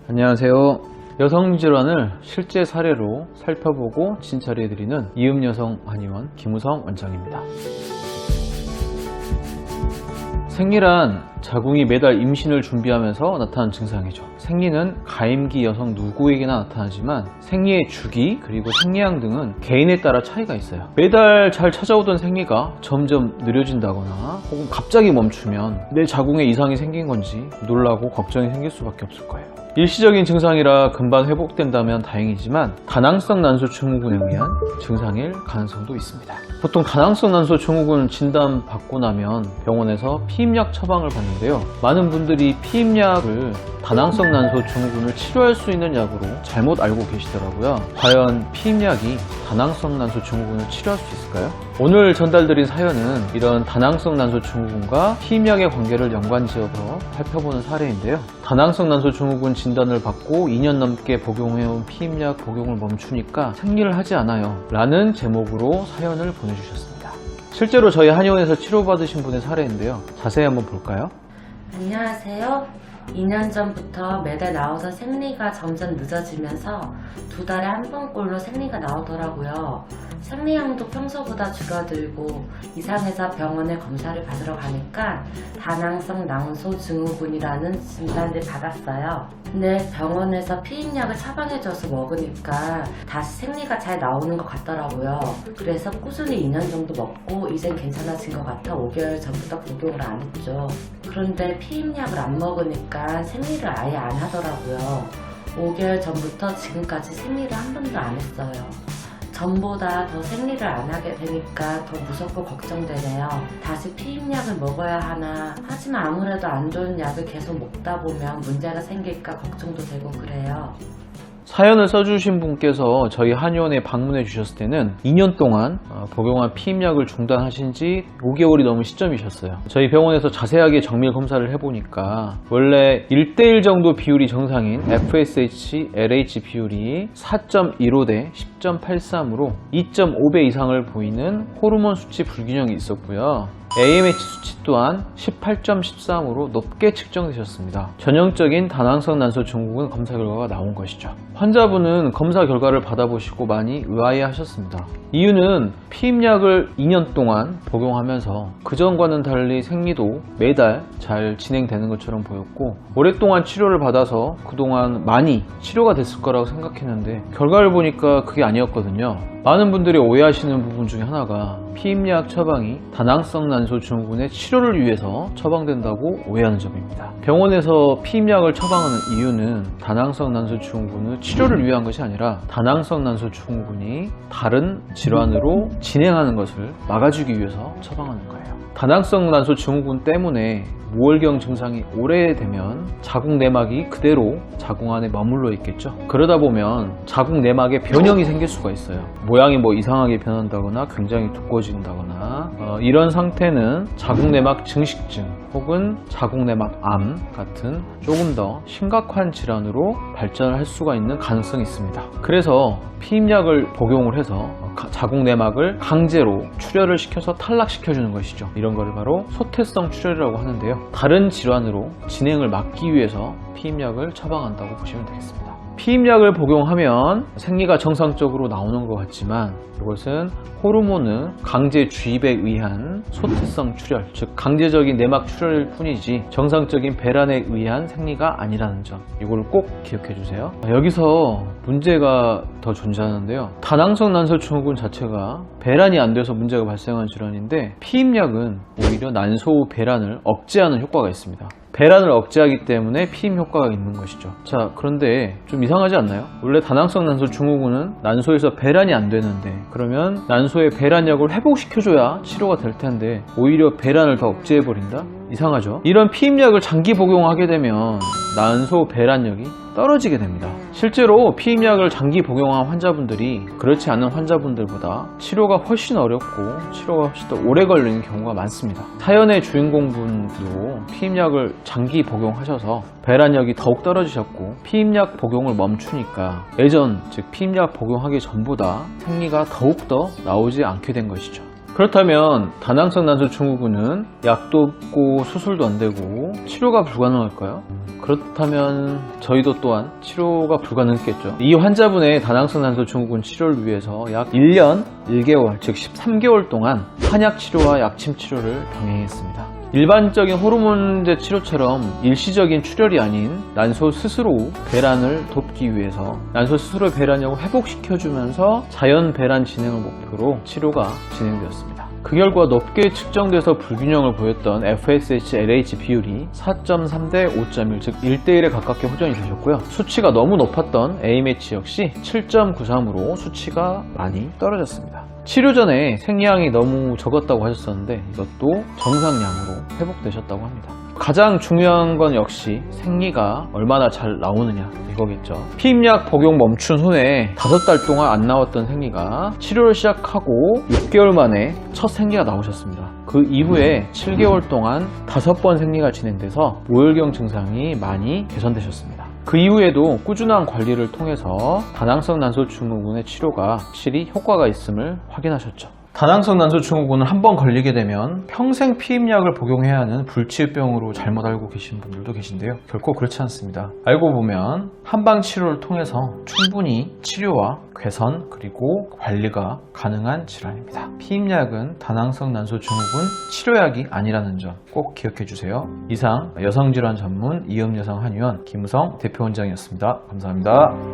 안녕하세요. 여성질환을 실제 사례로 살펴보고 진찰해드리는 이음여성 한의원 김우성 원장입니다. 생리란 자궁이 매달 임신을 준비하면서 나타나는 증상이죠. 생리는 가임기 여성 누구에게나 나타나지만 생리의 주기 그리고 생리량 등은 개인에 따라 차이가 있어요. 매달 잘 찾아오던 생리가 점점 느려진다거나 혹은 갑자기 멈추면 내 자궁에 이상이 생긴 건지 놀라고 걱정이 생길 수밖에 없을 거예요. 일시적인 증상이라 금방 회복된다면 다행이지만 다낭성 난소 증후군에 의한 증상일 가능성도 있습니다. 보통 다낭성 난소 증후군 진단받고 나면 병원에서 피임약 처방을 받는데요. 많은 분들이 피임약을 다낭성 난소 증후군을 치료할 수 있는 약으로 잘못 알고 계시더라고요. 과연 피임약이 다낭성 난소 증후군을 치료할 수 있을까요? 오늘 전달드린 사연은 이런 다낭성 난소 증후군과 피임약의 관계를 연관지어서 살펴보는 사례인데요. 다낭성 난소 증후군 진단을 받고 2년 넘게 복용해온 피임약 복용을 멈추니까 생리를 하지 않아요 라는 제목으로 사연을 보내주셨습니다. 실제로 저희 한의원에서 치료받으신 분의 사례인데요. 자세히 한번 볼까요? 안녕하세요. 2년 전부터 매달 나오던 생리가 점점 늦어지면서 2달에 한 번꼴로 생리가 나오더라고요. 생리량도 평소보다 줄어들고 이상해서 병원에 검사를 받으러 가니까 다낭성 난소 증후군이라는 진단을 받았어요. 근데 병원에서 피임약을 처방해줘서 먹으니까 다시 생리가 잘 나오는 것 같더라고요. 그래서 꾸준히 2년 정도 먹고 이젠 괜찮아진 것 같아 5개월 전부터 복용을 안 했죠. 그런데 피임약을 안 먹으니까 생리를 아예 안 하더라고요. 5개월 전부터 지금까지 생리를 한 번도 안 했어요. 전보다 더 생리를 안 하게 되니까 더 무섭고 걱정되네요. 다시 피임약을 먹어야 하나, 하지만 아무래도 안 좋은 약을 계속 먹다 보면 문제가 생길까 걱정도 되고 그래요. 사연을 써주신 분께서 저희 한의원에 방문해 주셨을 때는 2년 동안 복용한 피임약을 중단하신 지 5개월이 넘은 시점이셨어요. 저희 병원에서 자세하게 정밀 검사를 해보니까 원래 1:1 정도 비율이 정상인 FSH, LH 비율이 4.15 대 10.83으로 2.5배 이상을 보이는 호르몬 수치 불균형이 있었고요. AMH 수치 또한 18.13으로 높게 측정되셨습니다. 전형적인 다낭성 난소 증후군 검사 결과가 나온 것이죠. 환자분은 검사 결과를 받아보시고 많이 의아해하셨습니다. 이유는 피임약을 2년 동안 복용하면서 그전과는 달리 생리도 매달 잘 진행되는 것처럼 보였고 오랫동안 치료를 받아서 그동안 많이 치료가 됐을 거라고 생각했는데 결과를 보니까 그게 아니었거든요. 많은 분들이 오해하시는 부분 중에 하나가 피임약 처방이 다낭성 난소 증후군의 치료를 위해서 처방된다고 오해하는 점입니다. 병원에서 피임약을 처방하는 이유는 다낭성 난소 증후군의 치료를 위한 것이 아니라 다낭성 난소 증후군이 다른 질환으로 진행하는 것을 막아주기 위해서 처방하는 거예요. 다낭성 난소 증후군 때문에 무월경 증상이 오래되면 자궁 내막이 그대로 자궁 안에 머물러 있겠죠. 그러다 보면 자궁 내막에 변형이 생길 수가 있어요. 모양이 이상하게 변한다거나 굉장히 두꺼워진다거나 이런 상태는 자궁 내막 증식증 혹은 자궁 내막 암 같은 조금 더 심각한 질환으로 발전을 할 수가 있는 가능성이 있습니다. 그래서 피임약을 복용을 해서 자궁 내막을 강제로 출혈을 시켜서 탈락시켜주는 것이죠. 이런 거를 바로 소태성 출혈이라고 하는데요. 다른 질환으로 진행을 막기 위해서 피임약을 처방한다고 보시면 되겠습니다. 피임약을 복용하면 생리가 정상적으로 나오는 것 같지만 이것은 호르몬의 강제 주입에 의한 소태성 출혈, 즉 강제적인 내막 출혈일 뿐이지 정상적인 배란에 의한 생리가 아니라는 점, 이걸 꼭 기억해 주세요. 여기서 문제가 더 존재하는데요. 다낭성 난소 증후군 자체가 배란이 안 돼서 문제가 발생한 질환인데 피임약은 오히려 난소 배란을 억제하는 효과가 있습니다. 배란을 억제하기 때문에 피임 효과가 있는 것이죠. 자, 그런데 좀 이상하지 않나요? 원래 다낭성 난소 증후군은 난소에서 배란이 안 되는데 그러면 난소의 배란력을 회복시켜줘야 치료가 될 텐데 오히려 배란을 더 억제해버린다? 이상하죠? 이런 피임약을 장기 복용하게 되면 난소 배란력이 떨어지게 됩니다. 실제로 피임약을 장기 복용한 환자분들이 그렇지 않은 환자분들보다 치료가 훨씬 어렵고 치료가 훨씬 더 오래 걸리는 경우가 많습니다. 사연의 주인공분도 피임약을 장기 복용하셔서 배란력이 더욱 떨어지셨고 피임약 복용을 멈추니까 예전 즉 피임약 복용하기 전보다 생리가 더욱더 나오지 않게 된 것이죠. 그렇다면 다낭성 난소 증후군은 약도 없고 수술도 안 되고 치료가 불가능할까요? 그렇다면 저희도 또한 치료가 불가능했겠죠. 이 환자분의 다낭성 난소 증후군 치료를 위해서 약 1년 1개월, 즉 13개월 동안 한약 치료와 약침 치료를 병행했습니다. 일반적인 호르몬제 치료처럼 일시적인 출혈이 아닌 난소 스스로 배란을 돕기 위해서 난소 스스로 배란력을 회복시켜주면서 자연 배란 진행을 목표로 치료가 진행되었습니다. 그 결과 높게 측정돼서 불균형을 보였던 FSH-LH 비율이 4.3 대 5.1, 즉 1대1에 가깝게 호전이 되셨고요. 수치가 너무 높았던 AMH 역시 7.93으로 수치가 많이 떨어졌습니다. 치료 전에 생리량이 너무 적었다고 하셨었는데 이것도 정상량으로 회복되셨다고 합니다. 가장 중요한 건 역시 생리가 얼마나 잘 나오느냐 이거겠죠. 피임약 복용 멈춘 후에 5달 동안 안 나왔던 생리가 치료를 시작하고 6개월 만에 첫 생리가 나오셨습니다. 그 이후에 7개월 동안 5번 생리가 진행돼서 모혈경 증상이 많이 개선되셨습니다. 그 이후에도 꾸준한 관리를 통해서 다낭성 난소 증후군의 치료가 확실히 효과가 있음을 확인하셨죠. 다낭성 난소 증후군을 한번 걸리게 되면 평생 피임약을 복용해야 하는 불치병으로 잘못 알고 계신 분들도 계신데요. 결코 그렇지 않습니다. 알고 보면 한방 치료를 통해서 충분히 치료와 개선 그리고 관리가 가능한 질환입니다. 피임약은 다낭성 난소 증후군 치료약이 아니라는 점 꼭 기억해 주세요. 이상 여성질환 전문 이음여성 한의원 김우성 대표원장이었습니다. 감사합니다.